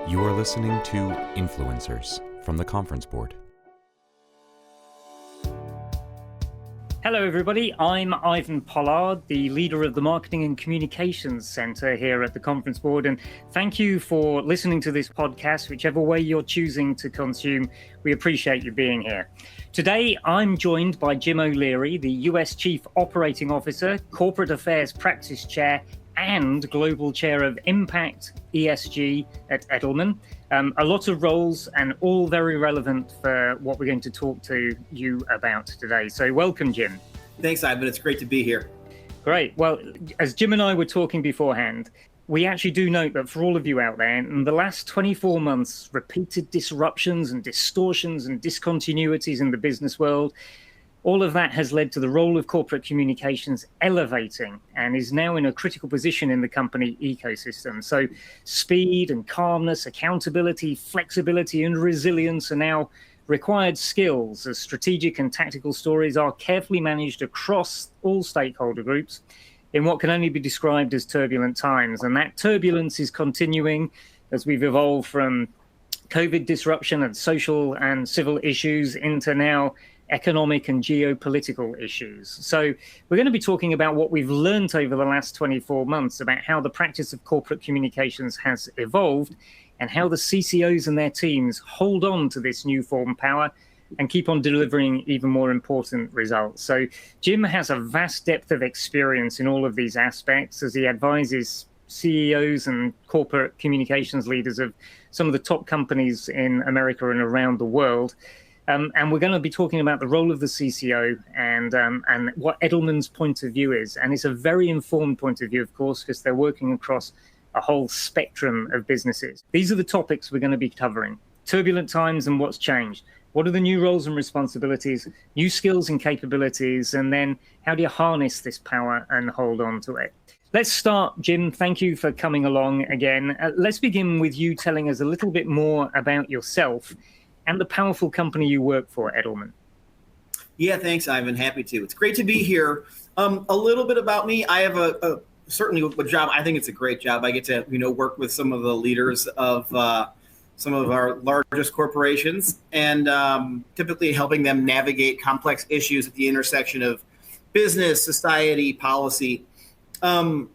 You are listening to Influencers from the Conference Board. Hello, everybody. I'm Ivan Pollard, the leader of the Marketing and Communications Center here at the Conference Board. And thank you for listening to this podcast, whichever way you're choosing to consume. We appreciate you being here. Today, I'm joined by Jim O'Leary, the US Chief Operating Officer, Corporate Affairs Practice Chair, and Global Chair of Impact ESG at Edelman. A lot of roles and all very relevant for what we're going to talk to you about today. So welcome, Jim. Thanks, Ivan. It's great to be here. Great. Well, as Jim and I were talking beforehand, we actually do note that for all of you out there, in the last 24 months, repeated disruptions and distortions and discontinuities in the business world, all of that has led to the role of corporate communications elevating and is now in a critical position in the company ecosystem. So speed and calmness, accountability, flexibility, and resilience are now required skills as strategic and tactical stories are carefully managed across all stakeholder groups in what can only be described as turbulent times. And that turbulence is continuing as we've evolved from COVID disruption and social and civil issues into now economic and geopolitical issues. So we're going to be talking about what we've learned over the last 24 months about how the practice of corporate communications has evolved and how the CCOs and their teams hold on to this new form power and keep on delivering even more important results. So Jim has a vast depth of experience in all of these aspects as he advises CEOs and corporate communications leaders of some of the top companies in America and around the world. And we're going to be talking about the role of the CCO and what Edelman's point of view is. And it's a very informed point of view, of course, because they're working across a whole spectrum of businesses. These are the topics we're going to be covering. Turbulent times and what's changed. What are the new roles and responsibilities, new skills and capabilities, and then how do you harness this power and hold on to it? Let's start, Jim. Thank you for coming along again. Let's begin with you telling us a little bit more about yourself and the powerful company you work for, Edelman. Yeah, thanks, Ivan. Happy to. It's great to be here. A little bit about me. I have certainly a job. I think it's a great job. I get to work with some of the leaders of some of our largest corporations and typically helping them navigate complex issues at the intersection of business, society, policy. I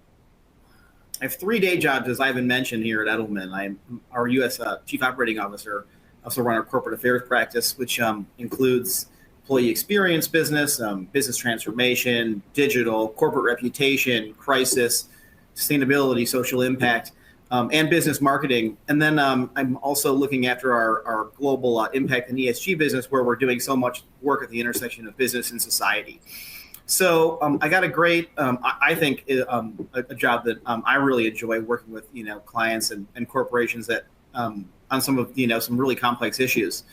have 3 day jobs, as Ivan mentioned, here at Edelman. I'm our U.S. Chief Operating Officer. I also run our corporate affairs practice, which includes employee experience business, business transformation, digital, corporate reputation, crisis, sustainability, social impact, and business marketing. And then I'm also looking after our global impact and ESG business, where we're doing so much work at the intersection of business and society. So I got a great, I think, a job that I really enjoy working with, clients and corporations that on some of some really complex issues.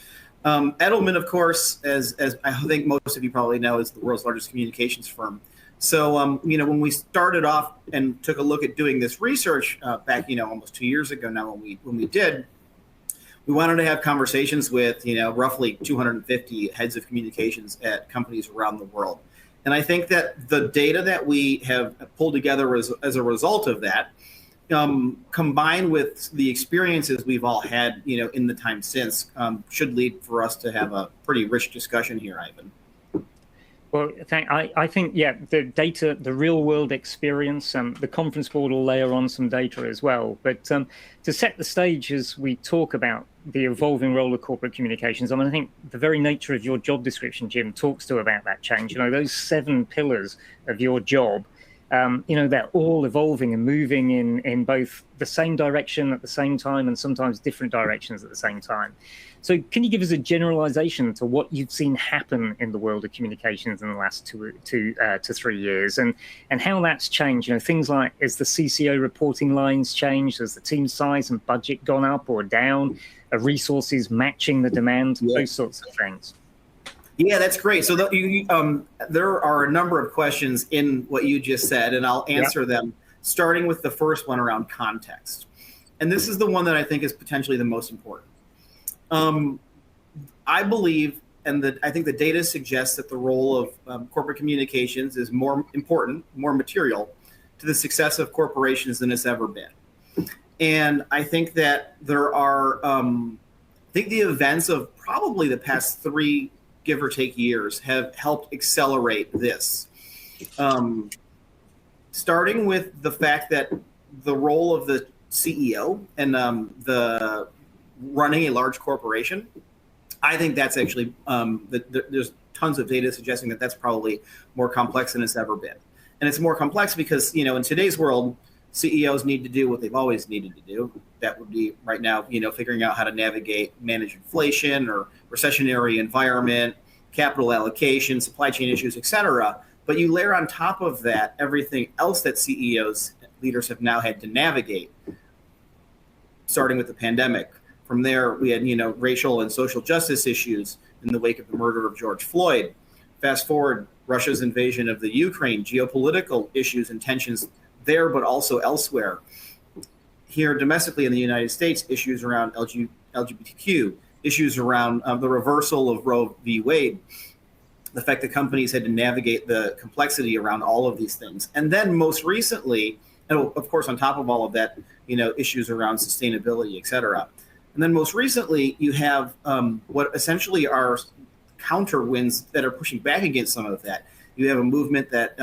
Edelman, of course, as I think most of you probably know, is the world's largest communications firm. So when we started off and took a look at doing this research back almost 2 years ago now, when we did, we wanted to have conversations with roughly 250 heads of communications at companies around the world. And I think that the data that we have pulled together as a result of that, combined with the experiences we've all had, in the time since, should lead for us to have a pretty rich discussion here, Ivan. Well, I think, the data, the real world experience, the Conference Board will layer on some data as well. But to set the stage as we talk about the evolving role of corporate communications, I think the very nature of your job description, Jim, talks to about that change. Those 7 pillars of your job, they're all evolving and moving in both the same direction at the same time and sometimes different directions at the same time. So can you give us a generalization to what you've seen happen in the world of communications in the last 2 to 3 years and how that's changed? Things like, as the CCO reporting lines changed, has the team size and budget gone up or down? Are resources matching the demand? Yeah. Those sorts of things. Yeah, that's great. So there are a number of questions in what you just said, and I'll answer them, starting with the first one around context. And this is the one that I think is potentially the most important. I believe, and I think the data suggests that the role of corporate communications is more important, more material to the success of corporations than it's ever been. And I think that there are, I think the events of probably the past 3, give or take, years have helped accelerate this. Starting with the fact that the role of the CEO and the running a large corporation, I think that's actually, there's tons of data suggesting that that's probably more complex than it's ever been. And it's more complex because, in today's world, CEOs need to do what they've always needed to do. That would be right now, figuring out how to manage inflation or recessionary environment, capital allocation, supply chain issues, et cetera. But you layer on top of that everything else that CEOs, leaders have now had to navigate, starting with the pandemic. From there, we had, racial and social justice issues in the wake of the murder of George Floyd. Fast forward, Russia's invasion of the Ukraine, geopolitical issues and tensions there, but also elsewhere. Here domestically in the United States, issues around LGBTQ, issues around the reversal of Roe v. Wade, the fact that companies had to navigate the complexity around all of these things. And then most recently, and of course, on top of all of that, issues around sustainability, et cetera. And then most recently, you have what essentially are counter winds that are pushing back against some of that. You have a movement that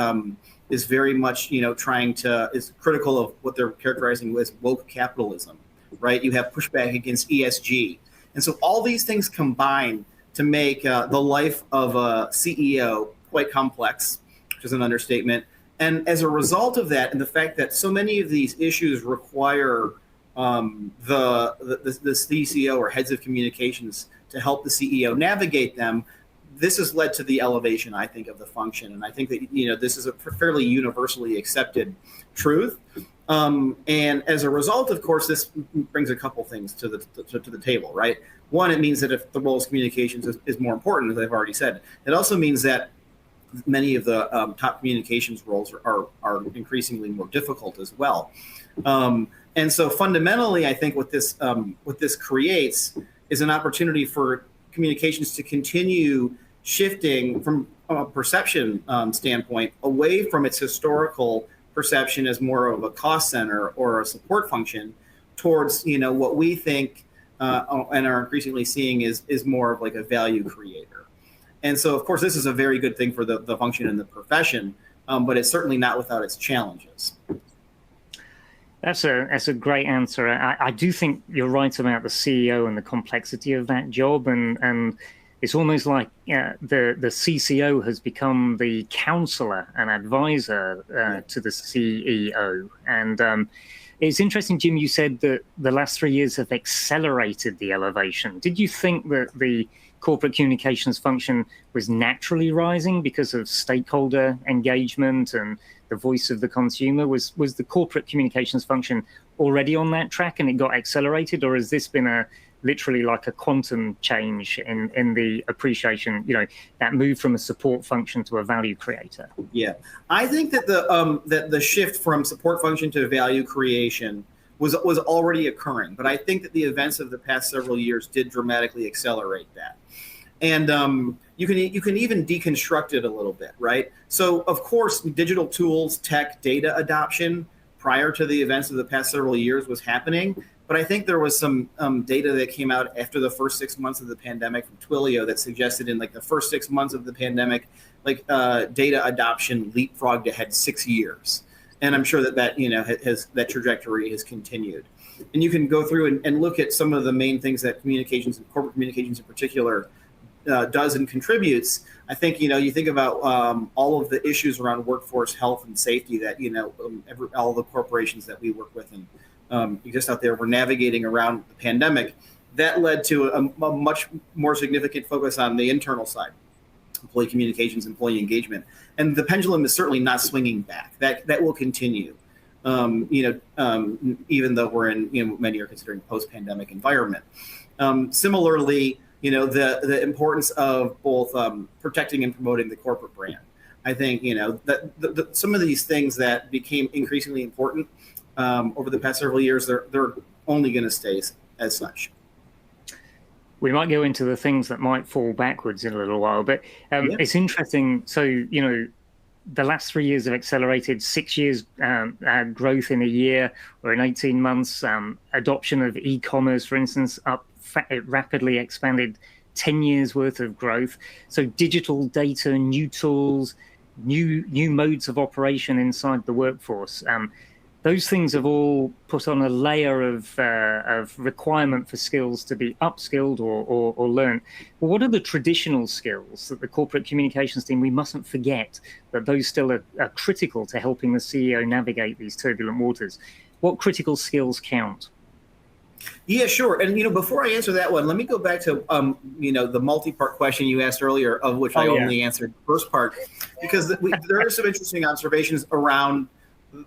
is very much, is critical of what they're characterizing as woke capitalism, right? You have pushback against ESG. And so all these things combine to make the life of a CEO quite complex, which is an understatement. And as a result of that, and the fact that so many of these issues require the CCO or heads of communications to help the CEO navigate them, this has led to the elevation, I think, of the function. And I think that, this is a fairly universally accepted truth. And as a result, of course, this brings a couple things to the table, right? One, it means that if the role of communications is more important, as I've already said, it also means that many of the top communications roles are increasingly more difficult as well. And so fundamentally, I think what this creates is an opportunity for communications to continue shifting from a perception standpoint away from its historical perception as more of a cost center or a support function towards, what we think and are increasingly seeing is more of like a value creator. And so, of course, this is a very good thing for the function and the profession, but it's certainly not without its challenges. That's a great answer. I do think you're right about the CEO and the complexity of that job, and it's almost like the CCO has become the counselor and advisor to the CEO. And it's interesting, Jim, you said that the last 3 years have accelerated the elevation. Did you think that the corporate communications function was naturally rising because of stakeholder engagement and the voice of the consumer? Was the corporate communications function already on that track and it got accelerated, or has this been literally like a quantum change in the appreciation, that move from a support function to a value creator? Yeah, I think that the shift from support function to value creation was already occurring, but I think that the events of the past several years did dramatically accelerate that. And you can even deconstruct it a little bit, right? So, of course, digital tools, tech, data adoption prior to the events of the past several years was happening. But I think there was some data that came out after the first 6 months of the pandemic from Twilio that suggested in like the first 6 months of the pandemic, data adoption leapfrogged ahead 6 years. And I'm sure that that trajectory has continued. And you can go through and look at some of the main things that communications and corporate communications in particular does and contributes. I think, you think about all of the issues around workforce health and safety that, all the corporations that we work with and exist out there were navigating around the pandemic. That led to a much more significant focus on the internal side, employee communications, employee engagement. And the pendulum is certainly not swinging back. That will continue, even though we're in, many are considering post-pandemic environment. Similarly, the importance of both protecting and promoting the corporate brand. I think, that some of these things that became increasingly important over the past several years, they're only going to stay as such. We might go into the things that might fall backwards in a little while, but It's interesting. So, the last 3 years have accelerated, 6 years growth in a year or in 18 months. Adoption of e-commerce, for instance, rapidly expanded, 10 years worth of growth. So digital data, new tools, new modes of operation inside the workforce. Those things have all put on a layer of requirement for skills to be upskilled or learned. But what are the traditional skills that the corporate communications team, we mustn't forget that those still are critical to helping the CEO navigate these turbulent waters? What critical skills count? Yeah, sure. And, before I answer that one, let me go back to, the multi-part question you asked earlier, of which I only answered the first part, because there are some interesting observations around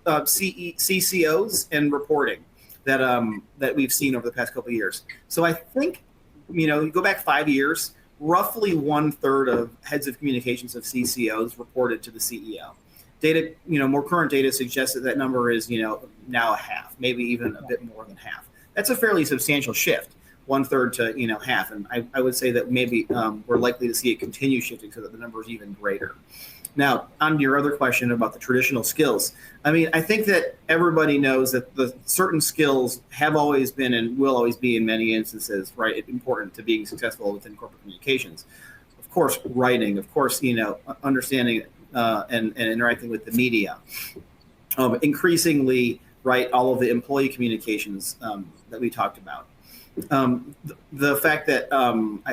CCOs and reporting that we've seen over the past couple of years. So I think, you go back 5 years, roughly 1/3 of heads of communications of CCOs reported to the CEO. Data, more current data suggests that number is, now a half, maybe even a bit more than half. That's a fairly substantial shift, 1/3 to, half. And I would say that maybe we're likely to see it continue shifting so that the number is even greater. Now, on to your other question about the traditional skills. I mean, I think that everybody knows that the certain skills have always been and will always be in many instances, right, important to being successful within corporate communications. Of course, writing, of course, understanding and interacting with the media. Increasingly, right, all of the employee communications that we talked about. The fact that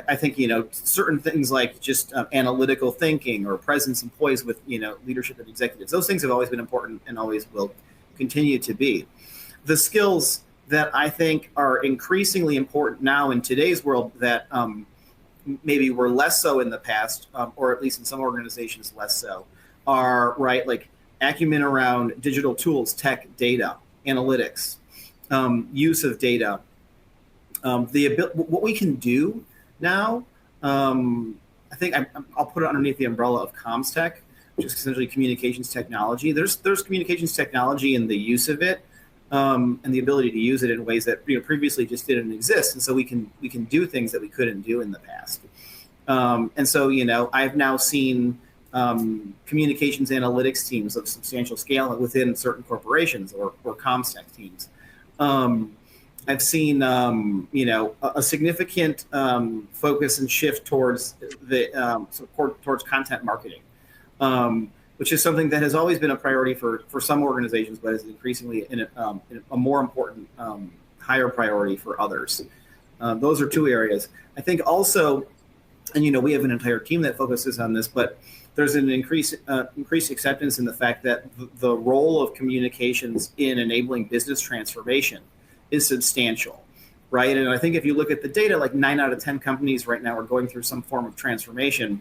I think, certain things like just analytical thinking or presence and poise with, leadership and executives, those things have always been important and always will continue to be. The skills that I think are increasingly important now in today's world that maybe were less so in the past, or at least in some organizations less so, are, right, like acumen around digital tools, tech, data, analytics, use of data. What we can do now, I think I'll put it underneath the umbrella of comms tech, which is essentially communications technology. There's communications technology and the use of it, and the ability to use it in ways that previously just didn't exist, and so we can do things that we couldn't do in the past. And so I've now seen communications analytics teams of substantial scale within certain corporations or comms tech teams. I've seen, a significant focus and shift towards towards content marketing, which is something that has always been a priority for some organizations, but is increasingly in a more important, higher priority for others. Those are two areas. I think also, and we have an entire team that focuses on this, but there's an increased acceptance in the fact that the role of communications in enabling business transformation is substantial, right? And I think if you look at the data, like 9 out of 10 companies right now are going through some form of transformation.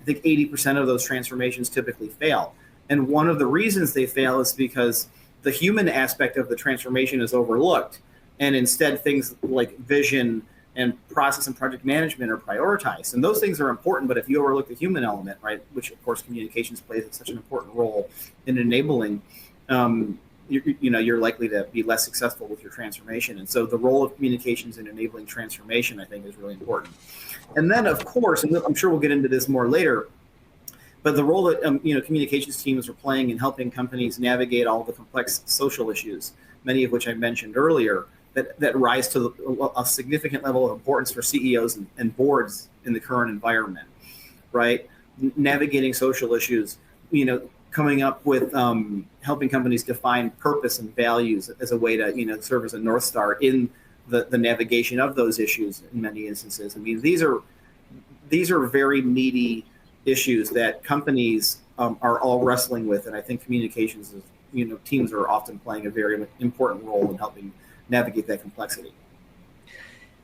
I think 80% of those transformations typically fail. And one of the reasons they fail is because the human aspect of the transformation is overlooked. And instead, things like vision and process and project management are prioritized. And those things are important, but if you overlook the human element, right, which of course communications plays such an important role in enabling, you're likely to be less successful with your transformation. And so the role of communications in enabling transformation, I think, is really important. And then, of course, and I'm sure we'll get into this more later, but the role that communications teams are playing in helping companies navigate all the complex social issues, many of which I mentioned earlier, that rise to a significant level of importance for CEOs and boards in the current environment, right? Navigating social issues, coming up with helping companies define purpose and values as a way to serve as a North Star in the navigation of those issues in many instances. I mean, these are very meaty issues that companies are all wrestling with, and I think communications teams are often playing a very important role in helping navigate that complexity.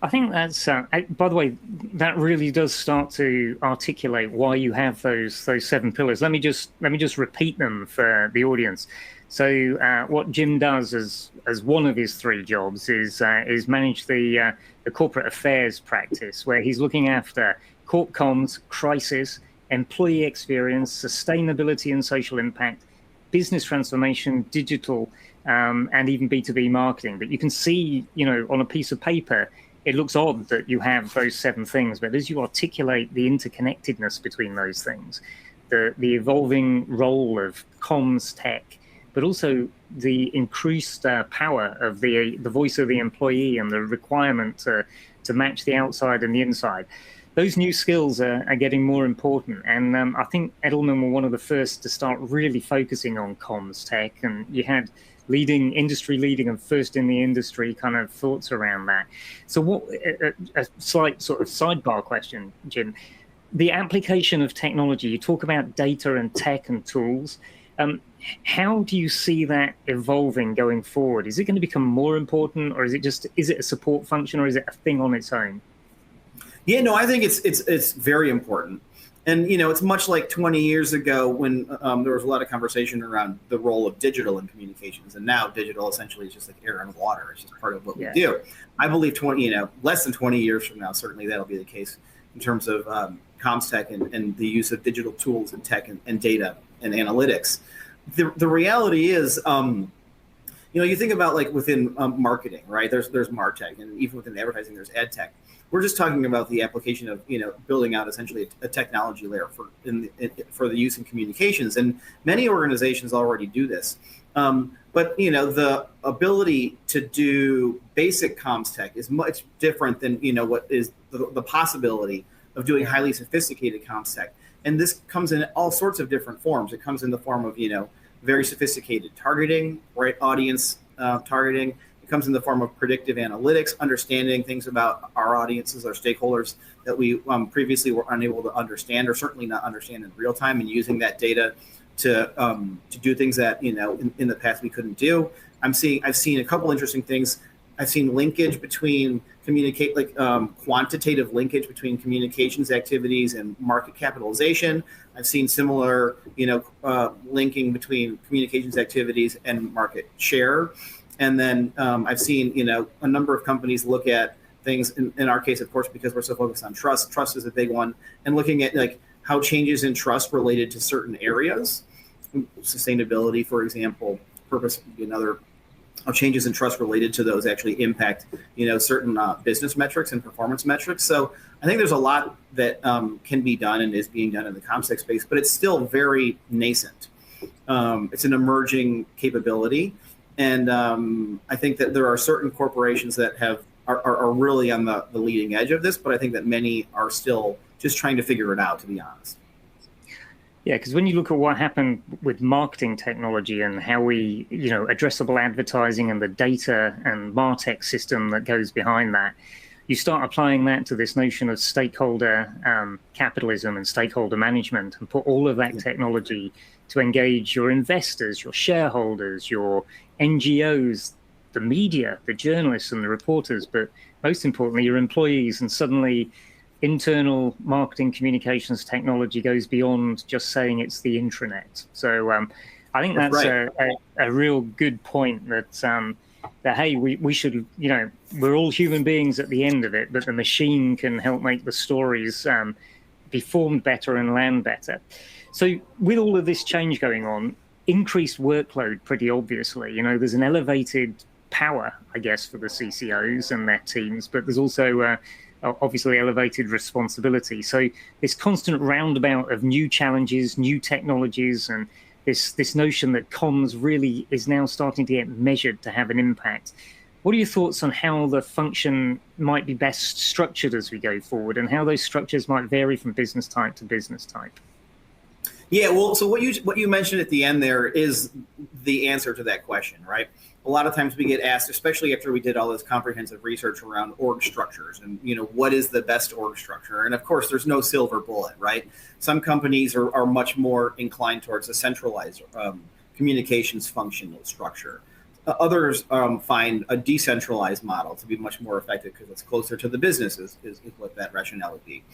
I think that's, by the way, that really does start to articulate why you have those 7 pillars. Let me just repeat them for the audience. So what Jim does as one of his 3 jobs is manage the corporate affairs practice, where he's looking after corp comms, crisis, employee experience, sustainability and social impact, business transformation, digital, and even B2B marketing. But you can see, on a piece of paper, it looks odd that you have those 7 things, but as you articulate the interconnectedness between those things, the evolving role of comms tech, but also the increased power of the voice of the employee and the requirement to match the outside and the inside. Those new skills are getting more important. And I think Edelman were one of the first to start really focusing on comms tech. And you had industry leading and first in the industry kind of thoughts around that. So what a slight sort of sidebar question, Jim. The application of technology, you talk about data and tech and tools. How do you see that evolving going forward? Is it going to become more important, or is it a support function, or is it a thing on its own? Yeah, no, I think it's very important. And, it's much like 20 years ago when there was a lot of conversation around the role of digital in communications. And now digital essentially is just like air and water. It's just part of what we do. I believe less than 20 years from now, certainly that'll be the case in terms of comms tech and the use of digital tools and tech and data and analytics. The reality is, you think about like within marketing, right? There's MarTech, and even within advertising, there's AdTech. We're just talking about the application of building out essentially a technology layer for the use in communications, and many organizations already do this. But the ability to do basic comms tech is much different than what is the possibility of doing highly sophisticated comms tech. And this comes in all sorts of different forms. It comes in the form of very sophisticated targeting, right? Audience targeting. It comes in the form of predictive analytics, understanding things about our audiences, our stakeholders that we previously were unable to understand, or certainly not understand in real time, and using that data to do things that in the past we couldn't do. I've seen a couple interesting things. I've seen linkage between quantitative linkage between communications activities and market capitalization. I've seen similar, linking between communications activities and market share. And then I've seen, a number of companies look at things, in our case, of course, because we're so focused on trust. Trust is a big one. And looking at like how changes in trust related to certain areas, sustainability, for example, purpose would be another, how changes in trust related to those actually impact, certain business metrics and performance metrics. So I think there's a lot that can be done and is being done in the CommSec space, but it's still very nascent. It's an emerging capability. And I think that there are certain corporations that are really on the leading edge of this, but I think that many are still just trying to figure it out, to be honest. Yeah, because when you look at what happened with marketing technology and how we, addressable advertising and the data and MarTech system that goes behind that, you start applying that to this notion of stakeholder capitalism and stakeholder management, and put all of that technology to engage your investors, your shareholders, your NGOs, the media, the journalists and the reporters, but most importantly, your employees. And suddenly internal marketing communications technology goes beyond just saying it's the intranet. So I think that's right. a real good point that hey, we should, we're all human beings at the end of it, but the machine can help make the stories be formed better and land better. So with all of this change going on, increased workload, pretty obviously, there's an elevated power, I guess, for the CCOs and their teams, but there's also obviously elevated responsibility. So this constant roundabout of new challenges, new technologies, and this notion that comms really is now starting to get measured to have an impact. What are your thoughts on how the function might be best structured as we go forward, and how those structures might vary from business type to business type? Yeah, well, so what you mentioned at the end there is the answer to that question, right? A lot of times we get asked, especially after we did all this comprehensive research around org structures and, what is the best org structure? And of course, there's no silver bullet, right? Some companies are much more inclined towards a centralized communications functional structure. Others find a decentralized model to be much more effective because it's closer to the business is what that rationale would be.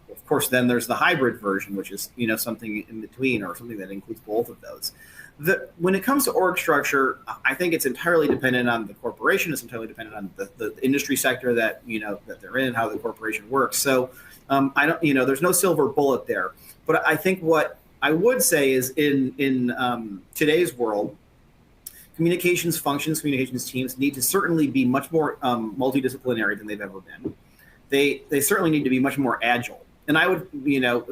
Of course, then there's the hybrid version, which is, something in between, or something that includes both of those. When it comes to org structure, I think it's entirely dependent on the corporation. It's entirely dependent on the industry sector that that they're in, how the corporation works. So I don't, there's no silver bullet there. But I think what I would say is in today's world, communications functions, communications teams need to certainly be much more multidisciplinary than they've ever been. They certainly need to be much more agile. And I would,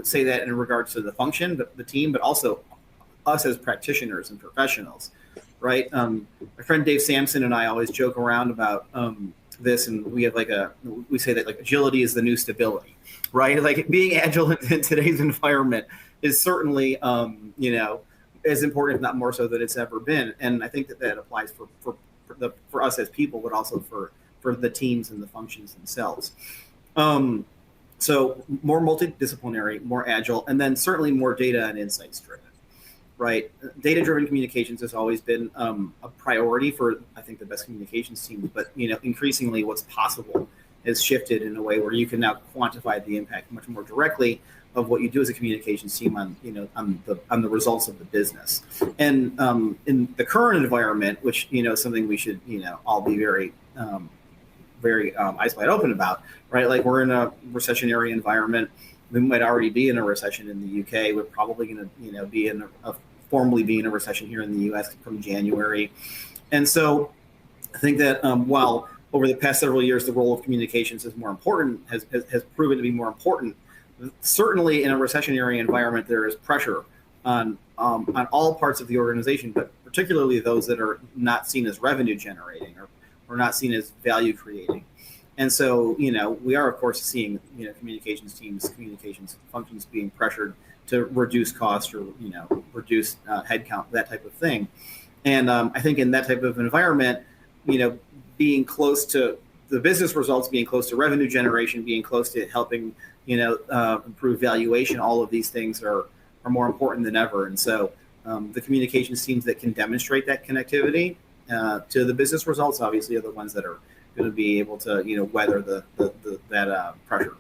say that in regards to the function, the team, but also us as practitioners and professionals, right? My friend Dave Sampson and I always joke around about this, and we have we say that like agility is the new stability, right? Like being agile in today's environment is certainly, as important, if not more so, than it's ever been. And I think that applies for us as people, but also for the teams and the functions themselves. So more multidisciplinary, more agile, and then certainly more data and insights driven, right? Data-driven communications has always been a priority for, I think, the best communications teams, but increasingly what's possible has shifted in a way where you can now quantify the impact much more directly of what you do as a communications team on the results of the business. And in the current environment, which is something we should all be very eyes wide open about, right? Like we're in a recessionary environment. We might already be in a recession in the UK. We're probably going to be formally be in a recession here in the US come January. And so I think that while over the past several years the role of communications is more important, has proven to be more important, certainly in a recessionary environment there is pressure on all parts of the organization, but particularly those that are not seen as revenue generating or not seen as value creating. And so, we are, of course, seeing, communications teams, communications functions being pressured to reduce cost or, reduce headcount, that type of thing. And I think in that type of environment, being close to the business results, being close to revenue generation, being close to helping, improve valuation, all of these things are more important than ever. And so the communications teams that can demonstrate that connectivity to the business results, obviously, are the ones that are going to be able to, weather that pressure.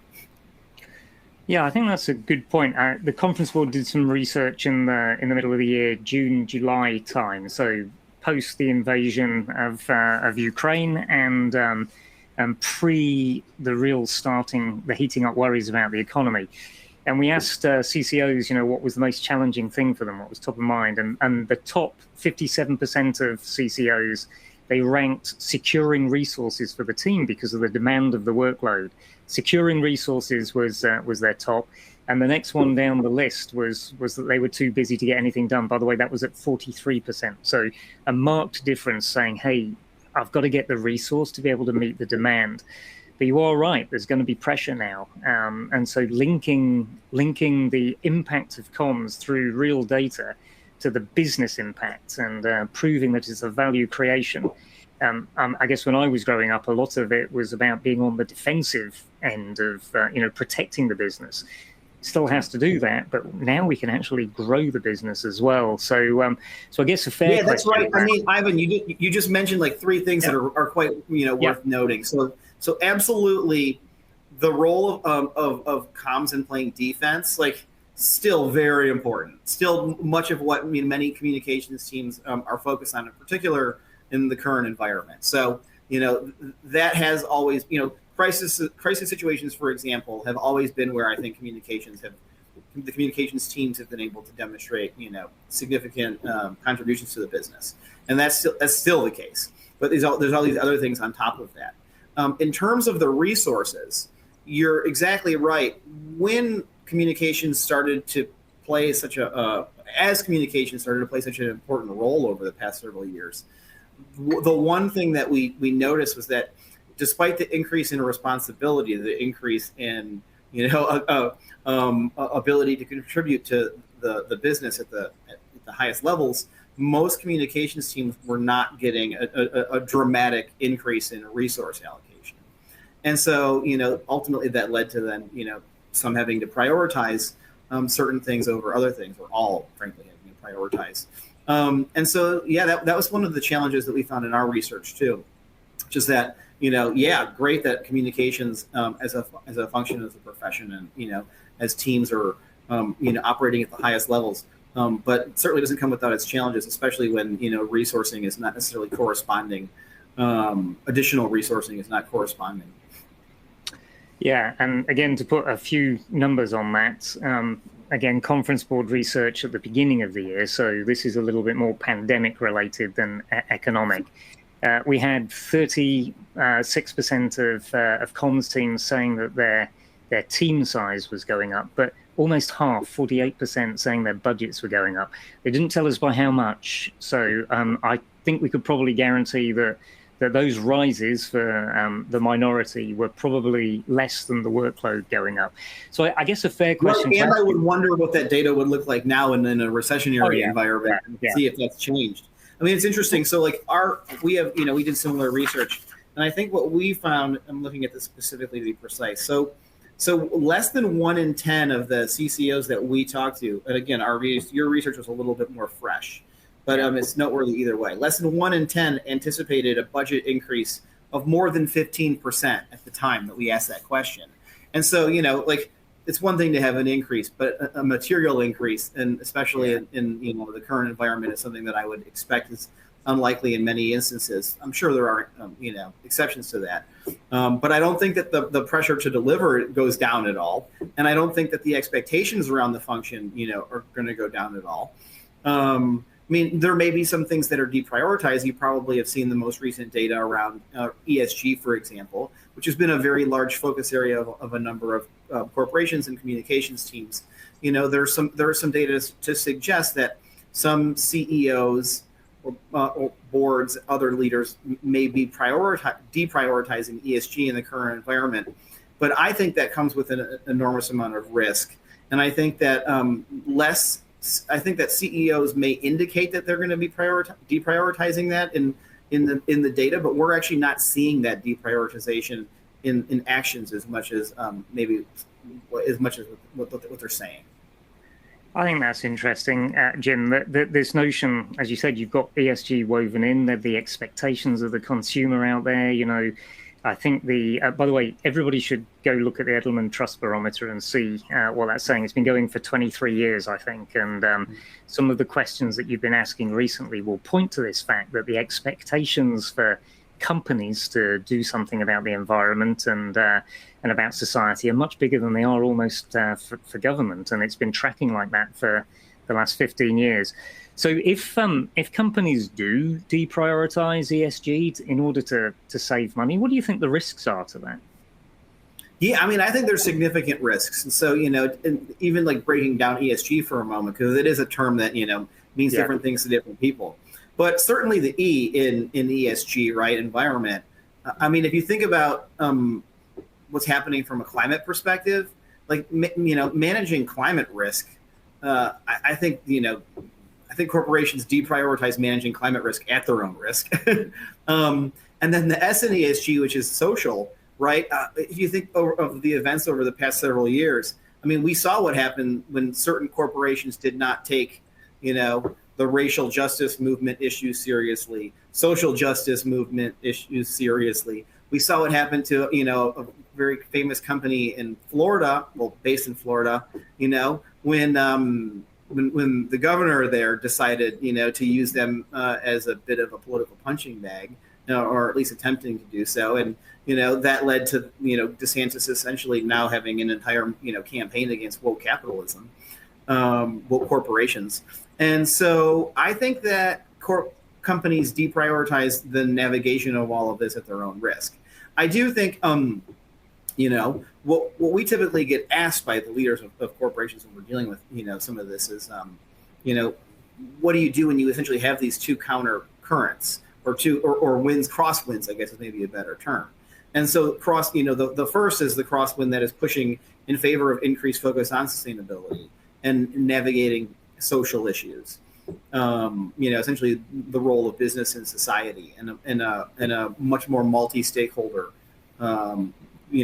Yeah, I think that's a good point. The conference board did some research in the middle of the year, June, July time. So post the invasion of Ukraine and pre the heating up worries about the economy. And we asked CCOs, what was the most challenging thing for them, what was top of mind. And the top 57% of CCOs, they ranked securing resources for the team because of the demand of the workload. Securing resources was their top. And the next one down the list was that they were too busy to get anything done. By the way, that was at 43%. So a marked difference saying, hey, I've got to get the resource to be able to meet the demand. But you are right, there's going to be pressure now. And so linking the impact of comms through real data to the business impact and proving that it's a value creation. I guess when I was growing up, a lot of it was about being on the defensive end of, protecting the business. Still has to do that, but now we can actually grow the business as well. So I guess a fair question. That's right. I mean, Ivan, you just mentioned like three things that are quite, worth noting. So absolutely, the role of comms and playing defense, like, still very important. Still much of what many communications teams are focused on, in particular in the current environment. So that has always, crisis situations, for example, have always been where I think the communications teams have been able to demonstrate significant contributions to the business, and that's still the case. But there's all these other things on top of that. In terms of the resources, you're exactly right. When communications started to play such an important role over the past several years, the one thing that we noticed was that despite the increase in responsibility, the increase in ability to contribute to the business at the highest levels, most communications teams were not getting a dramatic increase in resource allocation. And so, ultimately that led to then, some having to prioritize certain things over other things, or all, frankly, having to prioritize. And so, that was one of the challenges that we found in our research too, which is that, great that communications as a function of the profession and, as teams are, operating at the highest levels. But it certainly doesn't come without its challenges, especially when, resourcing is not necessarily corresponding. Additional resourcing is not corresponding. Yeah, and again, to put a few numbers on that, again, conference board research at the beginning of the year, so this is a little bit more pandemic related than economic. We had 36% of comms teams saying that their team size was going up, but almost half, 48%, saying their budgets were going up. They didn't tell us by how much. So I think we could probably guarantee that those rises for the minority were probably less than the workload going up. So I guess a fair question. Well, and I would wonder what that data would look like now in a recessionary environment, and see if that's changed. I mean, it's interesting. So like we did similar research, and I think what we found, I'm looking at this specifically to be precise. So less than 1 in 10 of the CCOs that we talked to, and again, your research was a little bit more fresh, but it's noteworthy either way. Less than 1 in 10 anticipated a budget increase of more than 15% at the time that we asked that question. And so, like, it's one thing to have an increase, but a material increase, and especially in the current environment, is something that I would expect is unlikely in many instances. I'm sure there are exceptions to that, but I don't think that the pressure to deliver goes down at all, and I don't think that the expectations around the function are going to go down at all. I mean, there may be some things that are deprioritized. You probably have seen the most recent data around ESG, for example, which has been a very large focus area of a number of corporations and communications teams. There are some data to suggest that some CEOs or boards, other leaders may be deprioritizing ESG in the current environment. But I think that comes with an enormous amount of risk. And I think that I think that CEOs may indicate that they're going to be deprioritizing that in the data, but we're actually not seeing that deprioritization in actions as much as what they're saying. I think that's interesting, Jim. This notion, as you said, you've got ESG woven in. The expectations of the consumer out there. I think by the way, everybody should go look at the Edelman Trust Barometer and see what that's saying. It's been going for 23 years, I think. And some of the questions that you've been asking recently will point to this fact that the expectations for companies to do something about the environment and about society are much bigger than they are almost for government. And it's been tracking like that for the last 15 years. So if companies do deprioritize ESG in order to save money, what do you think the risks are to that? Yeah, I mean, I think there's significant risks. And so, and even like breaking down ESG for a moment, because it is a term that, means different things to different people. But certainly the E in ESG, right, environment. I mean, if you think about what's happening from a climate perspective, like, managing climate risk, I think corporations deprioritize managing climate risk at their own risk. And then the S in ESG, which is social, right? If you think of the events over the past several years, I mean, we saw what happened when certain corporations did not take, the racial justice movement issues seriously, social justice movement issues seriously. We saw what happened to, a very famous company in Florida, based in Florida, when the governor there decided, to use them as a bit of a political punching bag, or at least attempting to do so. And, that led to, DeSantis essentially now having an entire, campaign against woke capitalism, woke corporations. And so I think that companies deprioritize the navigation of all of this at their own risk. I do think, what we typically get asked by the leaders of corporations when we're dealing with, some of this is, what do you do when you essentially have these two counter currents or winds, crosswinds, I guess is maybe a better term. And so the first is the crosswind that is pushing in favor of increased focus on sustainability and navigating social issues. Essentially the role of business in society and a much more multi-stakeholder,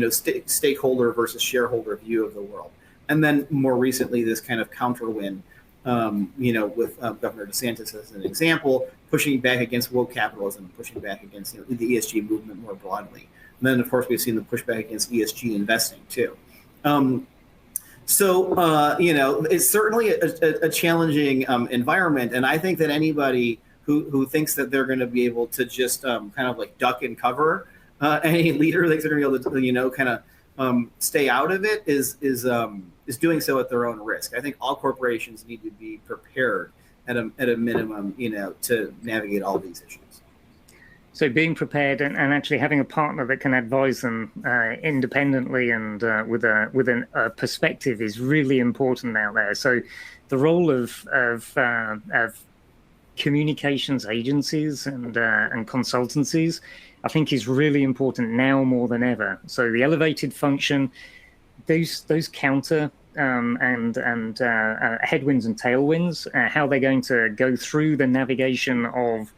stakeholder versus shareholder view of the world. And then more recently, this kind of counterwind, with Governor DeSantis as an example, pushing back against woke capitalism, pushing back against the ESG movement more broadly. And then, of course, we've seen the pushback against ESG investing too. It's certainly a challenging environment, and I think that anybody who thinks that they're going to be able to just kind of like duck and cover any leader thinks they're going to be able to stay out of it is doing so at their own risk. I think all corporations need to be prepared at a minimum, to navigate all these issues. So being prepared and actually having a partner that can advise them independently and with a perspective is really important out there. So the role of communications agencies and consultancies, I think, is really important now more than ever. So the elevated function, those counter and headwinds and tailwinds, how they're going to go through the navigation of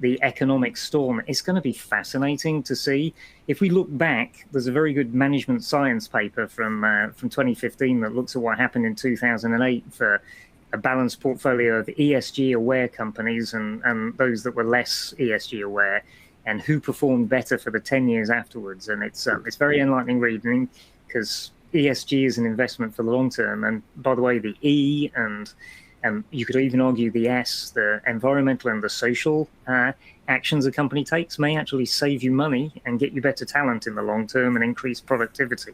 the economic storm, is going to be fascinating to see. If we look back, there's a very good management science paper from 2015 that looks at what happened in 2008 for a balanced portfolio of ESG aware companies and those that were less ESG aware, and who performed better for the 10 years afterwards. And it's very enlightening reading, because ESG is an investment for the long term. And by the way, the E and you could even argue the S, the environmental and the social actions a company takes, may actually save you money and get you better talent in the long term and increase productivity.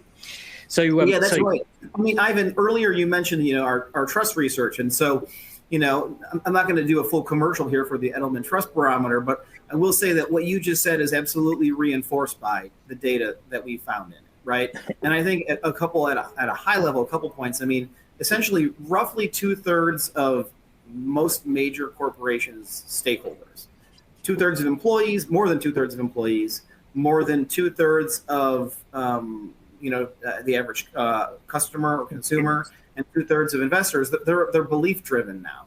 So yeah, that's right. I mean, Ivan, earlier you mentioned, our trust research. And so, I'm not going to do a full commercial here for the Edelman Trust Barometer, but I will say that what you just said is absolutely reinforced by the data that we found in it, right? And I think at a high level, a couple points. I mean, essentially, roughly 2/3 of most major corporations' stakeholders, 2/3 of employees, more than 2/3 of employees, more than 2/3 of the average customer or consumer, and 2/3 of investors. They're belief driven now,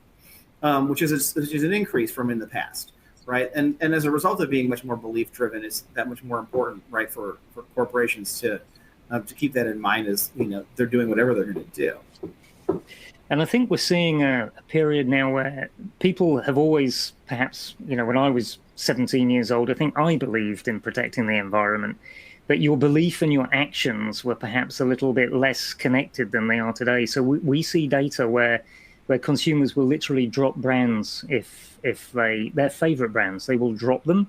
which is an increase from in the past, right? And as a result of being much more belief driven, it's that much more important, right, for corporations to keep that in mind as they're doing whatever they're going to do. And I think we're seeing a period now where people have always, perhaps, when I was 17 years old, I think I believed in protecting the environment, but your belief and your actions were perhaps a little bit less connected than they are today. So we see data where consumers will literally drop brands if their favorite brands, they will drop them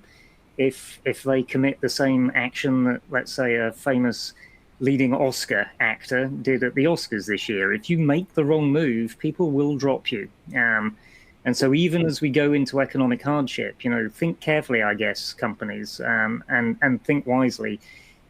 if they commit the same action that, let's say, a famous leading Oscar actor did at the Oscars this year. If you make the wrong move, people will drop you. And so even as we go into economic hardship, think carefully, I guess, companies, and think wisely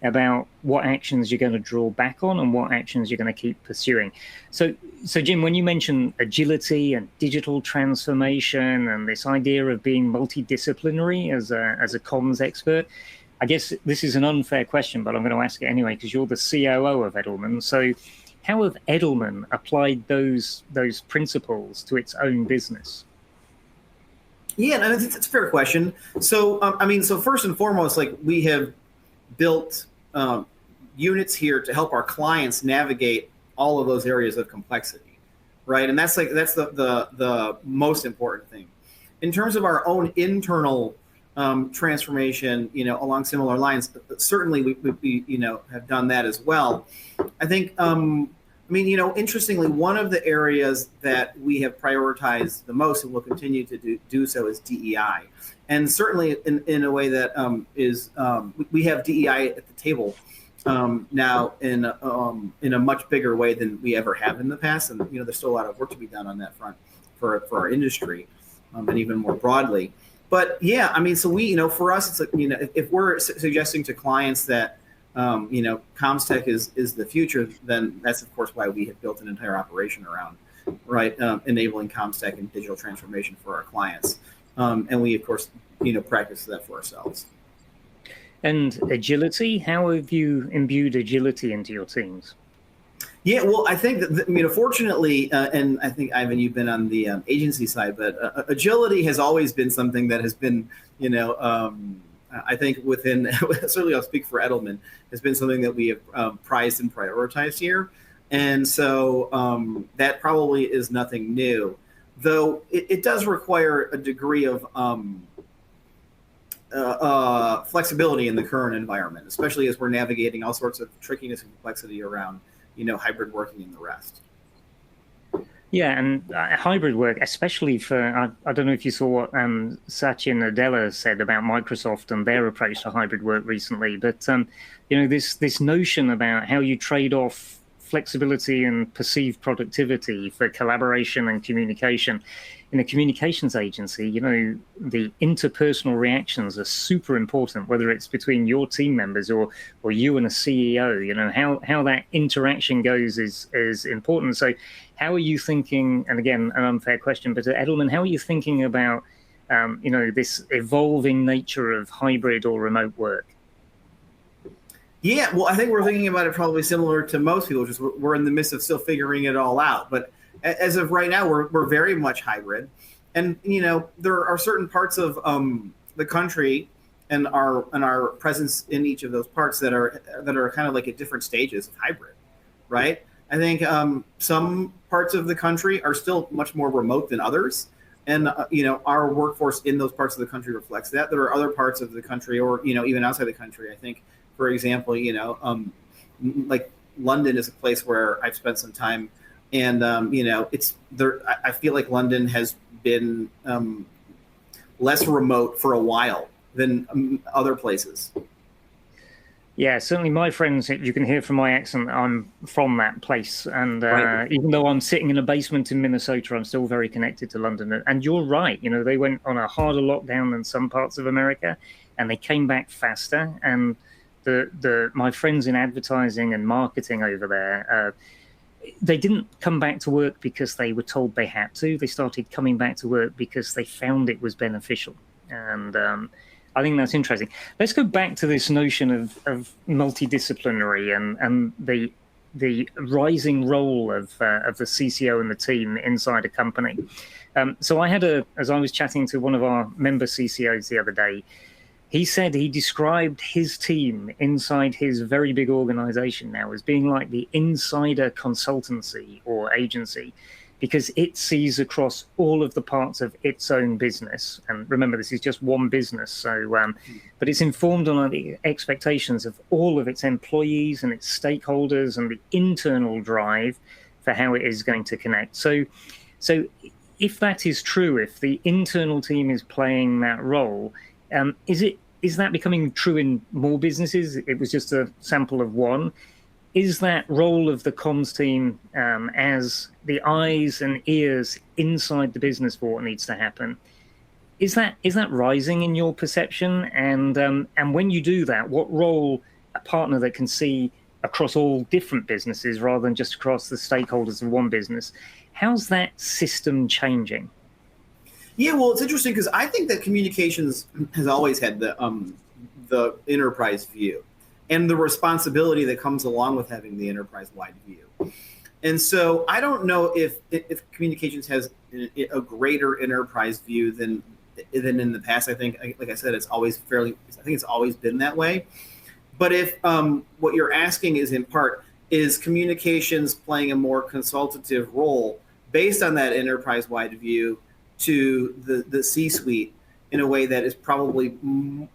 about what actions you're going to draw back on and what actions you're going to keep pursuing. So Jim, when you mention agility and digital transformation and this idea of being multidisciplinary as a comms expert, I guess this is an unfair question, but I'm going to ask it anyway, because you're the COO of Edelman. So how have Edelman applied those principles to its own business? Yeah, and it's a fair question. So, so first and foremost, we have built units here to help our clients navigate all of those areas of complexity, right? And that's the most important thing. In terms of our own internal transformation, along similar lines, certainly we have done that as well. I think, interestingly, one of the areas that we have prioritized the most and will continue to do so is DEI. And certainly in a way that we have DEI at the table now in a much bigger way than we ever have in the past. And, there's still a lot of work to be done on that front for our industry and even more broadly. But yeah, so we, for us, it's if we're suggesting to clients that, comms tech is the future, then that's of course why we have built an entire operation around, right, enabling comms tech and digital transformation for our clients. And we, of course, practice that for ourselves. And agility, how have you imbued agility into your teams? Yeah, well, I think that, fortunately, and I think, Ivan, you've been on the agency side, but agility has always been something that has been, I think within, certainly I'll speak for Edelman, has been something that we have prized and prioritized here. And so that probably is nothing new, though it does require a degree of flexibility in the current environment, especially as we're navigating all sorts of trickiness and complexity around hybrid working and the rest. Yeah, and hybrid work, especially for, I don't know if you saw what Satya Nadella said about Microsoft and their approach to hybrid work recently, but this notion about how you trade off flexibility and perceived productivity for collaboration and communication. In a communications agency, the interpersonal reactions are super important, whether it's between your team members or you and a CEO. How that interaction goes is important. So how are you thinking, and again, an unfair question, but at Edelman, how are you thinking about this evolving nature of hybrid or remote work? Yeah, well, I think we're thinking about it probably similar to most people, just we're in the midst of still figuring it all out. But as of right now, we're very much hybrid. And, there are certain parts of the country and our presence in each of those parts that are kind of like at different stages of hybrid, right? I think some parts of the country are still much more remote than others. And, our workforce in those parts of the country reflects that. There are other parts of the country or, even outside the country, I think, for example, like London is a place where I've spent some time, and it's there. I feel like London has been less remote for a while than other places. Yeah, certainly my friends, you can hear from my accent, I'm from that place. And Right. Even though I'm sitting in a basement in Minnesota, I'm still very connected to London. And you're right, they went on a harder lockdown than some parts of America, and they came back faster. And my friends in advertising and marketing over there, they didn't come back to work because they were told they had to. They started coming back to work because they found it was beneficial. And I think that's interesting. Let's go back to this notion of multidisciplinary and the rising role of the CCO and the team inside a company. So as I was chatting to one of our member CCOs the other day, he said he described his team inside his very big organization now as being like the insider consultancy or agency, because it sees across all of the parts of its own business. And remember, this is just one business. So, but it's informed on the expectations of all of its employees and its stakeholders and the internal drive for how it is going to connect. So if that is true, if the internal team is playing that role, is that becoming true in more businesses? It was just a sample of one. Is that role of the comms team as the eyes and ears inside the business for what needs to happen? Is that rising in your perception? And when you do that, what role a partner that can see across all different businesses rather than just across the stakeholders of one business, how's that system changing? Yeah, well, it's interesting because I think that communications has always had the enterprise view and the responsibility that comes along with having the enterprise-wide view. And so I don't know if communications has a greater enterprise view than in the past. I think, like I said, it's always been that way. But if what you're asking is in part, is communications playing a more consultative role based on that enterprise-wide view to the C-suite in a way that is probably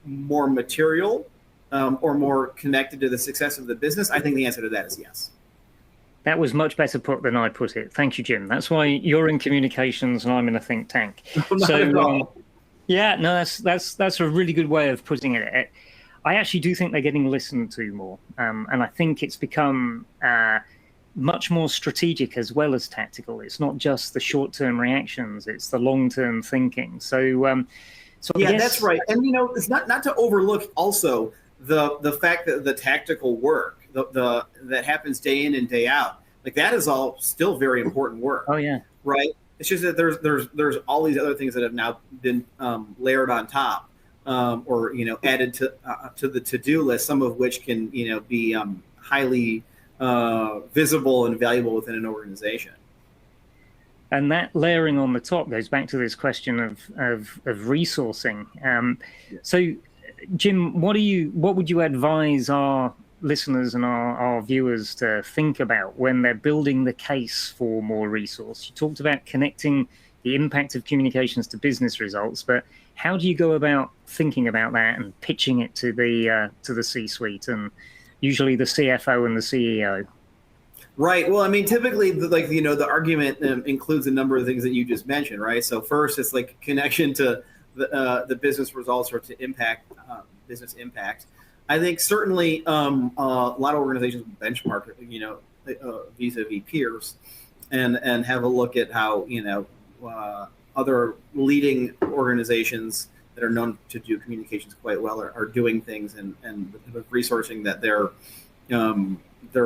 more material or more connected to the success of the business? I think the answer to that is yes. That was much better put than I put it. Thank you, Jim. That's why you're in communications and I'm in a think tank. Yeah, no, that's a really good way of putting it. I actually do think they're getting listened to more, and I think it's become much more strategic as well as tactical. It's not just the short-term reactions; it's the long-term thinking. So yeah, that's right. And it's not to overlook also the fact that the tactical work that happens day in and day out, like that is all still very important work. Oh yeah, right. It's just that there's all these other things that have now been layered on top, or added to the to-do list. Some of which can be highly visible and valuable within an organization. And that layering on the top goes back to this question of resourcing. So, Jim, what would you advise our listeners and our viewers to think about when they're building the case for more resource? You talked about connecting the impact of communications to business results, but how do you go about thinking about that and pitching it to the C-suite and usually the CFO and the CEO? Right. Well, I mean, typically, the argument includes a number of things that you just mentioned, right? So first, it's like connection to the business results or to business impact. I think certainly a lot of organizations benchmark, vis-a-vis peers, and have a look at how other leading organizations that are known to do communications quite well are doing things, and the resourcing that they're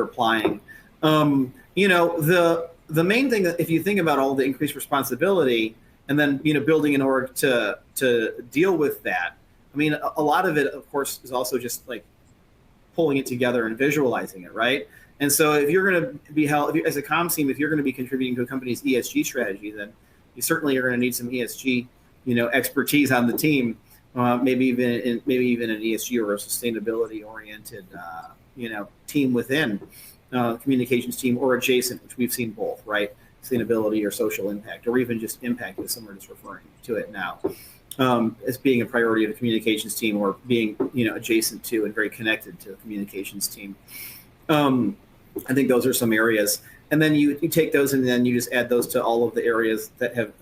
applying. The main thing that, if you think about all the increased responsibility and then building an org to deal with that, I mean, a lot of it, of course, is also just like pulling it together and visualizing it, right? And so if you're going to be held as a comms team, if you're going to be contributing to a company's ESG strategy, then you certainly are going to need some ESG expertise on the team, maybe even an ESG or a sustainability oriented team within communications team, or adjacent, which we've seen both, right? Sustainability or social impact, or even just impact, as some are just referring to it now, as being a priority of the communications team, or being adjacent to and very connected to the communications team. I think those are some areas. And then you take those and then you just add those to all of the areas that have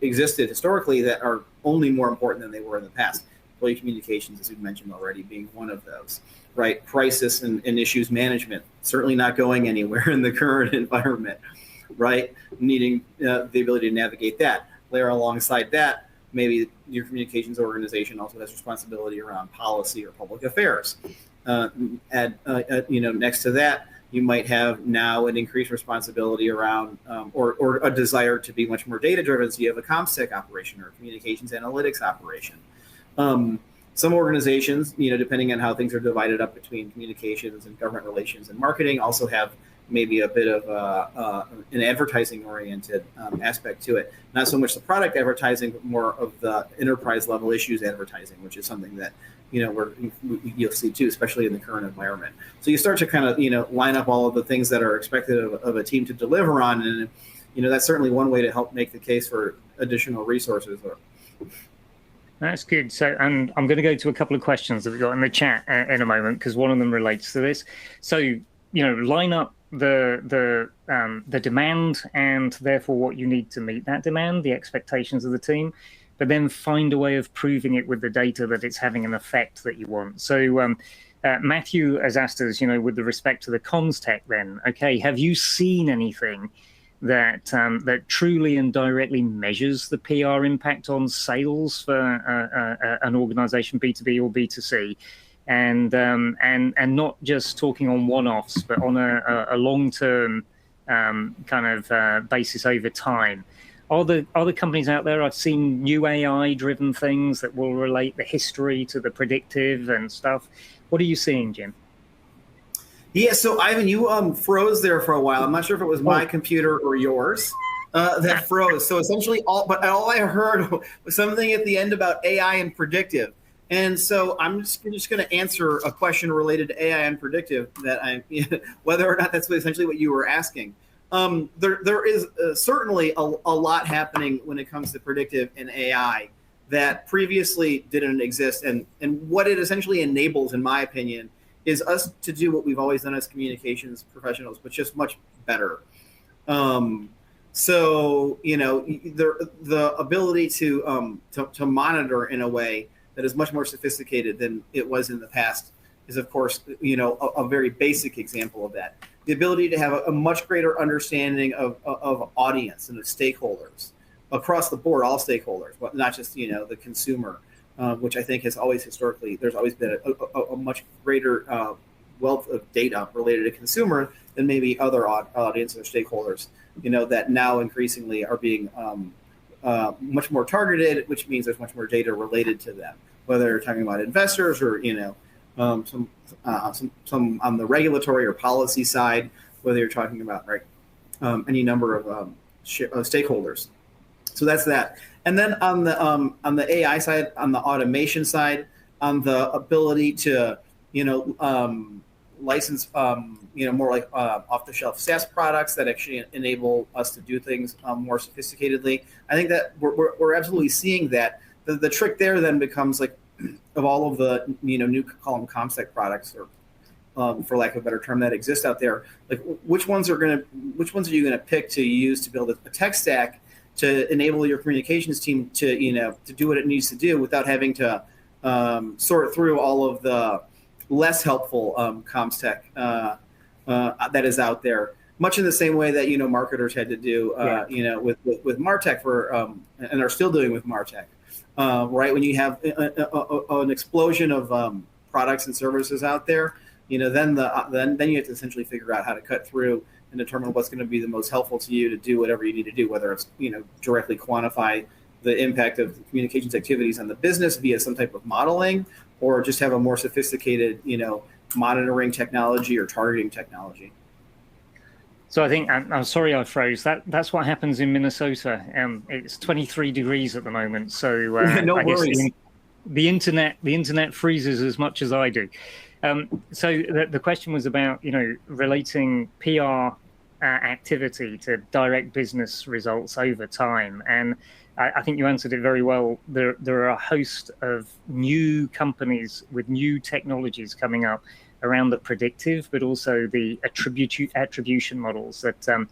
existed historically that are only more important than they were in the past. Employee communications, as we've mentioned already, being one of those, right? Crisis and issues management, certainly not going anywhere in the current environment, right? Needing the ability to navigate that. Layer alongside that, maybe your communications organization also has responsibility around policy or public affairs. Next to that, you might have now an increased responsibility around or a desire to be much more data driven. So you have a CommSec operation or a communications analytics operation. Some organizations, depending on how things are divided up between communications and government relations and marketing, also have maybe a bit of an advertising oriented aspect to it. Not so much the product advertising, but more of the enterprise level issues advertising, which is something that you'll see too, especially in the current environment. So you start to kind of line up all of the things that are expected of a team to deliver on, and that's certainly one way to help make the case for additional resources. That's good. So, and I'm going to go to a couple of questions that we got in the chat in a moment, because one of them relates to this. So, line up the demand, and therefore what you need to meet that demand, the expectations of the team, but then find a way of proving it with the data that it's having an effect that you want. So Matthew has asked us, with the respect to the comms tech then, okay, have you seen anything that that truly and directly measures the PR impact on sales for an organization, B2B or B2C? And not just talking on one-offs, but on a long-term kind of basis over time. Are the companies out there? I've seen new AI-driven things that will relate the history to the predictive and stuff. What are you seeing, Jim? Yeah, so Ivan, you froze there for a while. I'm not sure if it was my computer or yours that froze. So essentially, all I heard was something at the end about AI and predictive. And so I'm just going to answer a question related to AI and predictive whether or not that's essentially what you were asking. There is certainly a lot happening when it comes to predictive and AI that previously didn't exist. And what it essentially enables, in my opinion, is us to do what we've always done as communications professionals, but just much better. So, the ability to monitor in a way that is much more sophisticated than it was in the past is, of course, a very basic example of that. The ability to have a much greater understanding of audience and of stakeholders across the board, all stakeholders, but not just, the consumer, which I think has always historically, there's always been a much greater wealth of data related to consumer than maybe other audiences or stakeholders, that now increasingly are being much more targeted, which means there's much more data related to them, whether you're talking about investors or, some on the regulatory or policy side, whether you're talking about any number of stakeholders. So that's that. And then on the AI side, on the automation side, on the ability to license more like off-the-shelf SaaS products that actually enable us to do things more sophisticatedly. I think that we're absolutely seeing that. The trick there then becomes of all of the new column CommSec products, or for lack of a better term, that exist out there, which ones are you gonna pick to use to build a tech stack to enable your communications team to do what it needs to do without having to sort through all of the less helpful comms tech that is out there. much in the same way that, marketers had to do, with MarTech and are still doing with MarTech, right? When you have an explosion of products and services out there, then you have to essentially figure out how to cut through and determine what's going to be the most helpful to you to do whatever you need to do, whether it's, directly quantify the impact of communications activities on the business via some type of modeling, or just have a more sophisticated, monitoring technology or targeting technology. So I think, I'm sorry I froze. That's what happens in Minnesota. It's 23 degrees at the moment. So no I worries. guess the internet freezes as much as I do. So the question was about, relating PR activity to direct business results over time. And I think you answered it very well. There are a host of new companies with new technologies coming up around the predictive, but also the attribution models that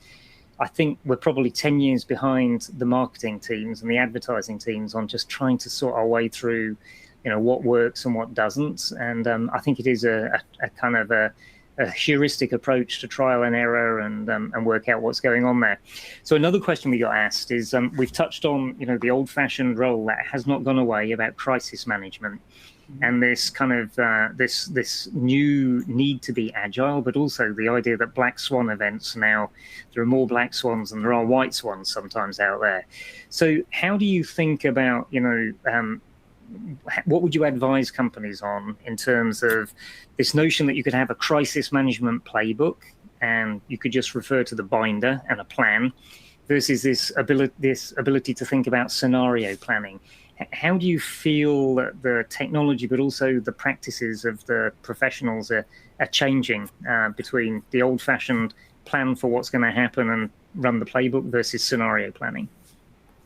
I think we're probably 10 years behind the marketing teams and the advertising teams on just trying to sort our way through, what works and what doesn't. And I think it is a kind of a heuristic approach to trial and error and work out what's going on there. So another question we got asked is, we've touched on, the old-fashioned role that has not gone away about crisis management. And this kind of this new need to be agile, but also the idea that black swan events now, there are more black swans than there are white swans sometimes out there. So how do you think about, what would you advise companies on in terms of this notion that you could have a crisis management playbook and you could just refer to the binder and a plan versus this ability to think about scenario planning? How do you feel that the technology, but also the practices of the professionals are changing between the old-fashioned plan for what's going to happen and run the playbook versus scenario planning?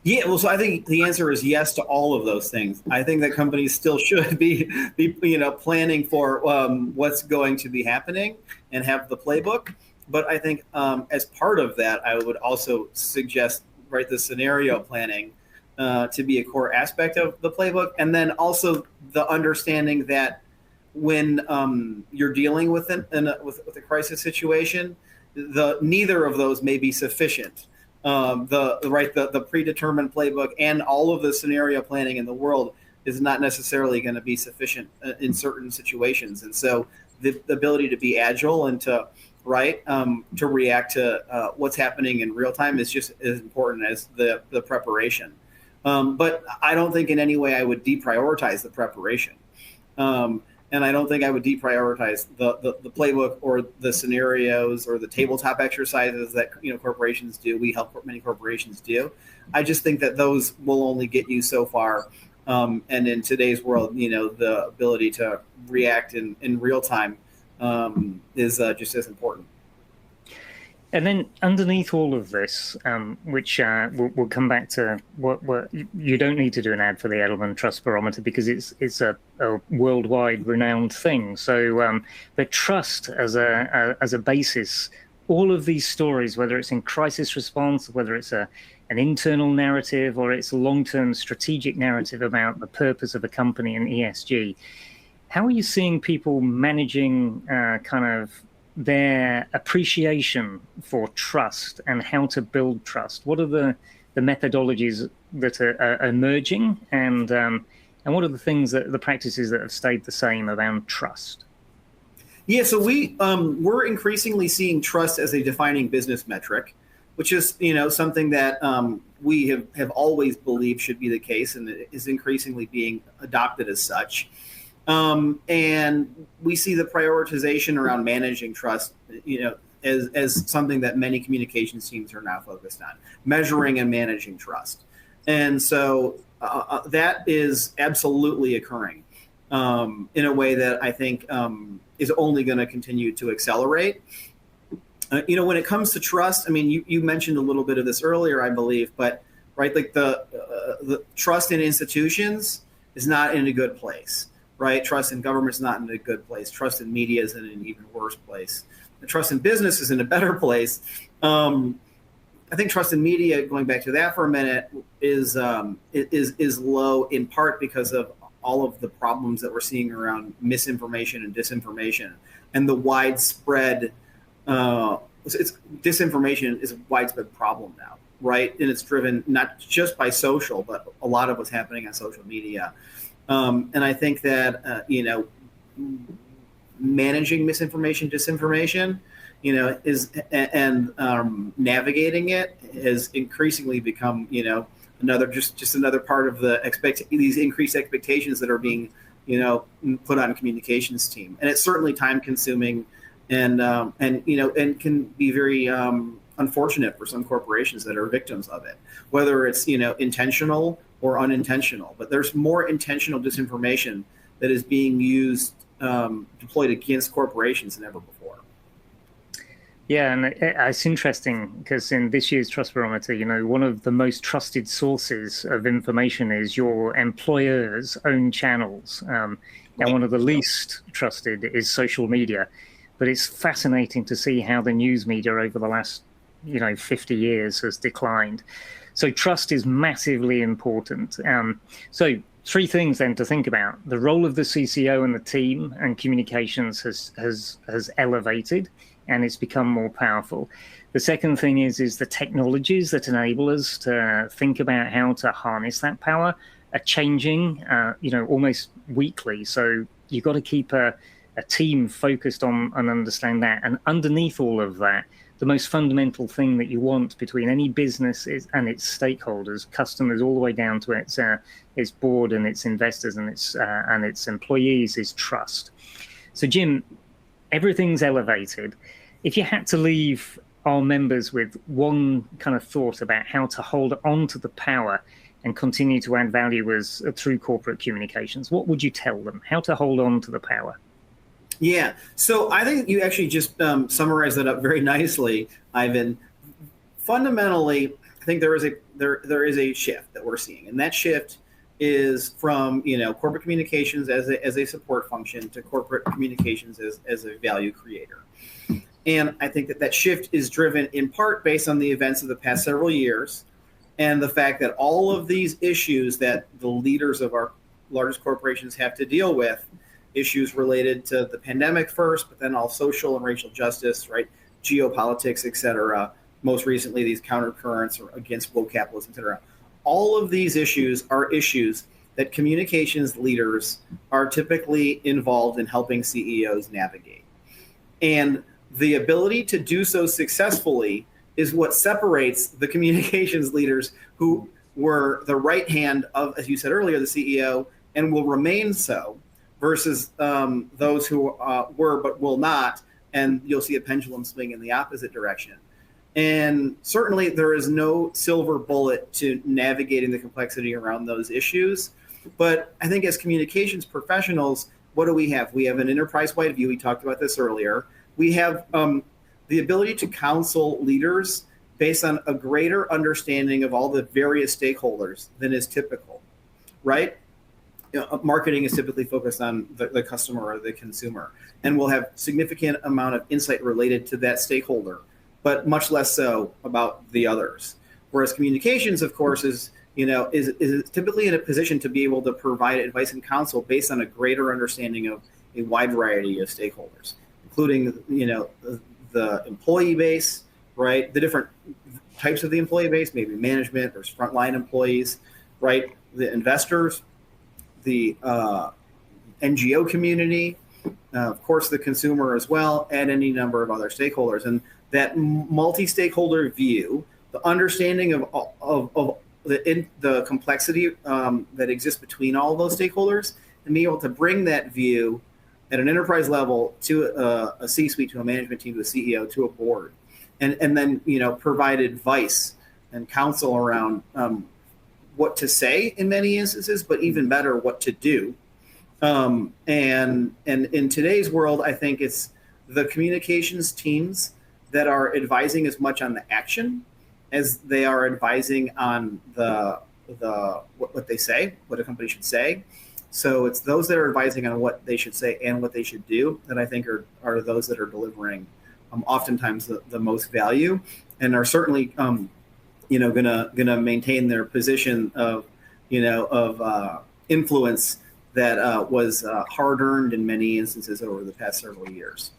Yeah, well, so I think the answer is yes to all of those things. I think that companies still should be planning for what's going to be happening and have the playbook. But I think as part of that, I would also suggest the scenario planning to be a core aspect of the playbook, and then also the understanding that when you're dealing with a crisis situation, neither of those may be sufficient. The predetermined playbook and all of the scenario planning in the world is not necessarily going to be sufficient in certain situations. And so the ability to be agile and to react to what's happening in real time is just as important as the preparation. But I don't think in any way I would deprioritize the preparation. And I don't think I would deprioritize the playbook or the scenarios or the tabletop exercises that corporations do. We help many corporations do. I just think that those will only get you so far. And in today's world, the ability to react in real time is just as important. And then underneath all of this, which we'll come back to, what you don't need to do an ad for the Edelman Trust Barometer because it's a worldwide renowned thing. So, but trust as a basis, all of these stories, whether it's in crisis response, whether it's an internal narrative or it's a long-term strategic narrative about the purpose of a company and ESG, how are you seeing people managing kind of their appreciation for trust and how to build trust? What are the methodologies that are emerging, and what are the things the practices that have stayed the same around trust? Yeah, so we're increasingly seeing trust as a defining business metric, which is something that we have always believed should be the case, and it is increasingly being adopted as such. And we see the prioritization around managing trust, as something that many communications teams are now focused on, measuring and managing trust. And so that is absolutely occurring in a way that I think is only going to continue to accelerate. When it comes to trust, I mean, you mentioned a little bit of this earlier, I believe, but the trust in institutions is not in a good place. Right? Trust in government is not in a good place. Trust in media is in an even worse place. The trust in business is in a better place. I think trust in media, going back to that for a minute, is low in part because of all of the problems that we're seeing around misinformation and disinformation and the widespread disinformation is a widespread problem now, right? And it's driven not just by social, but a lot of what's happening on social media. And I think that, managing misinformation, disinformation, navigating it has increasingly become, another part of these increased expectations that are being, put on a communications team. And it's certainly time consuming and can be very unfortunate for some corporations that are victims of it, whether it's, intentional or unintentional. But there's more intentional disinformation that is being deployed against corporations than ever before. Yeah, and it's interesting because in this year's Trust Barometer, one of the most trusted sources of information is your employer's own channels. And one of the least trusted is social media. But it's fascinating to see how the news media over the last, 50 years has declined. So trust is massively important. So 3 things then to think about. The role of the CCO and the team and communications has elevated, and it's become more powerful. The second thing is the technologies that enable us to think about how to harness that power are changing, almost weekly. So you've got to keep a team focused on and understand that. And underneath all of that, the most fundamental thing that you want between any business and its stakeholders, customers, all the way down to its board and its investors and its employees, is trust. So, Jim, everything's elevated. If you had to leave our members with one kind of thought about how to hold on to the power and continue to add value through corporate communications, what would you tell them? How to hold on to the power? Yeah, so I think you actually just summarized that up very nicely, Ivan. Fundamentally, I think there is a shift that we're seeing, and that shift is from corporate communications as a support function to corporate communications as a value creator. And I think that shift is driven in part based on the events of the past several years and the fact that all of these issues that the leaders of our largest corporations have to deal with, issues related to the pandemic first, but then all social and racial justice, right, geopolitics, et cetera, most recently these countercurrents against woke capitalism, et cetera. All of these issues are issues that communications leaders are typically involved in helping CEOs navigate. And the ability to do so successfully is what separates the communications leaders who were the right hand of, as you said earlier, the CEO, and will remain so, versus those who were but will not, and you'll see a pendulum swing in the opposite direction. And certainly there is no silver bullet to navigating the complexity around those issues. But I think as communications professionals, what do we have? We have an enterprise-wide view. We talked about this earlier. We have the ability to counsel leaders based on a greater understanding of all the various stakeholders than is typical, right? Marketing is typically focused on the customer or the consumer, and we'll have significant amount of insight related to that stakeholder, but much less so about the others. Whereas communications, of course, is typically in a position to be able to provide advice and counsel based on a greater understanding of a wide variety of stakeholders, including the employee base, right? The different types of the employee base, maybe management versus frontline employees, right? The investors, the NGO community, of course, the consumer as well, and any number of other stakeholders. And that multi-stakeholder view, the understanding of the complexity that exists between all of those stakeholders, and being able to bring that view at an enterprise level to a C-suite, to a management team, to a CEO, to a board, and then provide advice and counsel around what to say in many instances, but even better, what to do. And in today's world, I think it's the communications teams that are advising as much on the action as they are advising on what they say, what a company should say. So it's those that are advising on what they should say and what they should do that I think are those that are delivering oftentimes the most value, and are certainly gonna maintain their position of influence that was hard earned in many instances over the past several years.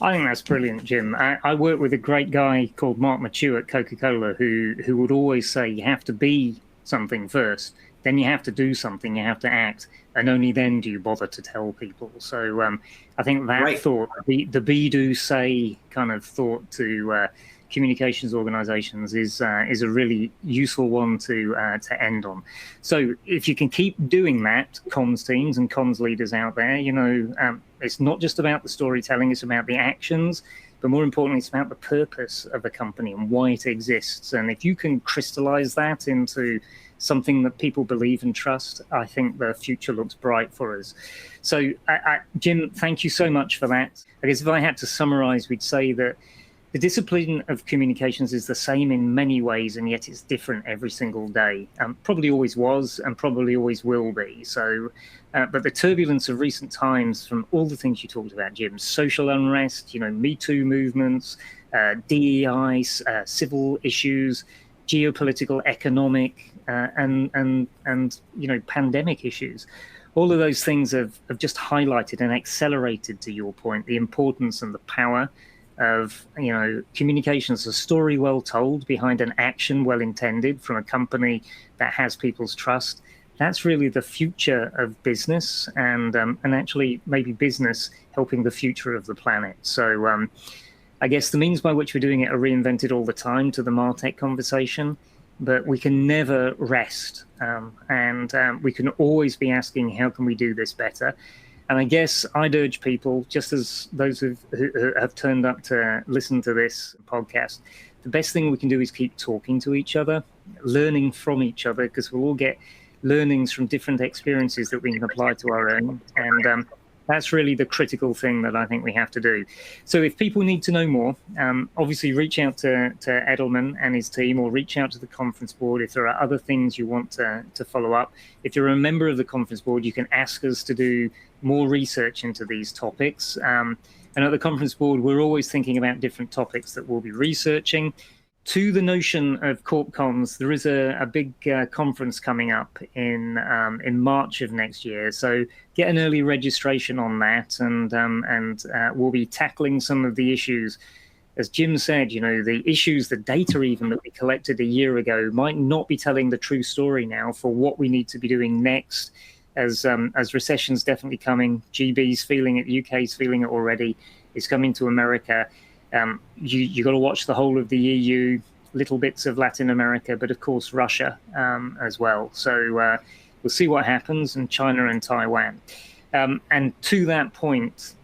I think that's brilliant, Jim. I work with a great guy called Mark Machew at Coca-Cola who would always say you have to be something first, then you have to do something, you have to act, and only then do you bother to tell people. So I think that thought, the be, do, say kind of thought to communications organizations is a really useful one to end on. So if you can keep doing that, comms teams and comms leaders out there, it's not just about the storytelling, it's about the actions, but more importantly, it's about the purpose of the company and why it exists. And if you can crystallize that into something that people believe and trust, I think the future looks bright for us. So Jim, thank you so much for that. I guess if I had to summarize, we'd say that the discipline of communications is the same in many ways, and yet it's different every single day. Probably always was, and probably always will be. So, but the turbulence of recent times, from all the things you talked about, Jim, social unrest, Me Too movements, DEI, civil issues, geopolitical, economic, and pandemic issues. All of those things have just highlighted and accelerated, to your point, the importance and the power of communications, a story well told behind an action well intended from a company that has people's trust. That's really the future of business, and actually maybe business helping the future of the planet. So I guess the means by which we're doing it are reinvented all the time to the MarTech conversation, but we can never rest, and we can always be asking, how can we do this better? And I guess I'd urge people, just as those who have turned up to listen to this podcast, the best thing we can do is keep talking to each other, learning from each other, because we'll all get learnings from different experiences that we can apply to our own. And that's really the critical thing that I think we have to do. So if people need to know more, obviously reach out to Edelman and his team, or reach out to the conference board if there are other things you want to follow up. If you're a member of the conference board, you can ask us to do more research into these topics. And at the conference board, we're always thinking about different topics that we'll be researching. To the notion of Corp Comms, there is a big conference coming up in March of next year. So get an early registration on that, and we'll be tackling some of the issues. As Jim said, the issues, the data even that we collected a year ago might not be telling the true story now for what we need to be doing next. As recession's definitely coming, GB's feeling it, UK's feeling it already. It's coming to America. You got to watch the whole of the EU, little bits of Latin America, but of course Russia as well. So we'll see what happens, and China and Taiwan. And to that point,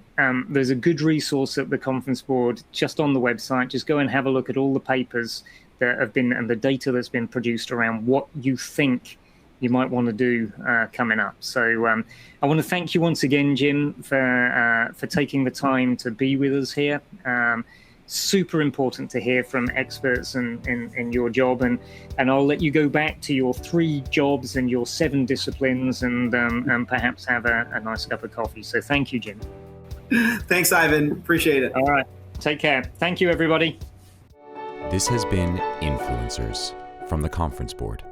there's a good resource at the conference board just on the website. Just go and have a look at all the papers that have been and the data that's been produced around what you think you might want to do coming up. So I want to thank you once again, Jim, for taking the time to be with us here. Super important to hear from experts in your job, and I'll let you go back to your 3 jobs and your 7 disciplines, and perhaps have a nice cup of coffee. So thank you, Jim. Thanks, Ivan. Appreciate it. All right. Take care. Thank you, everybody. This has been Influencers from the Conference Board.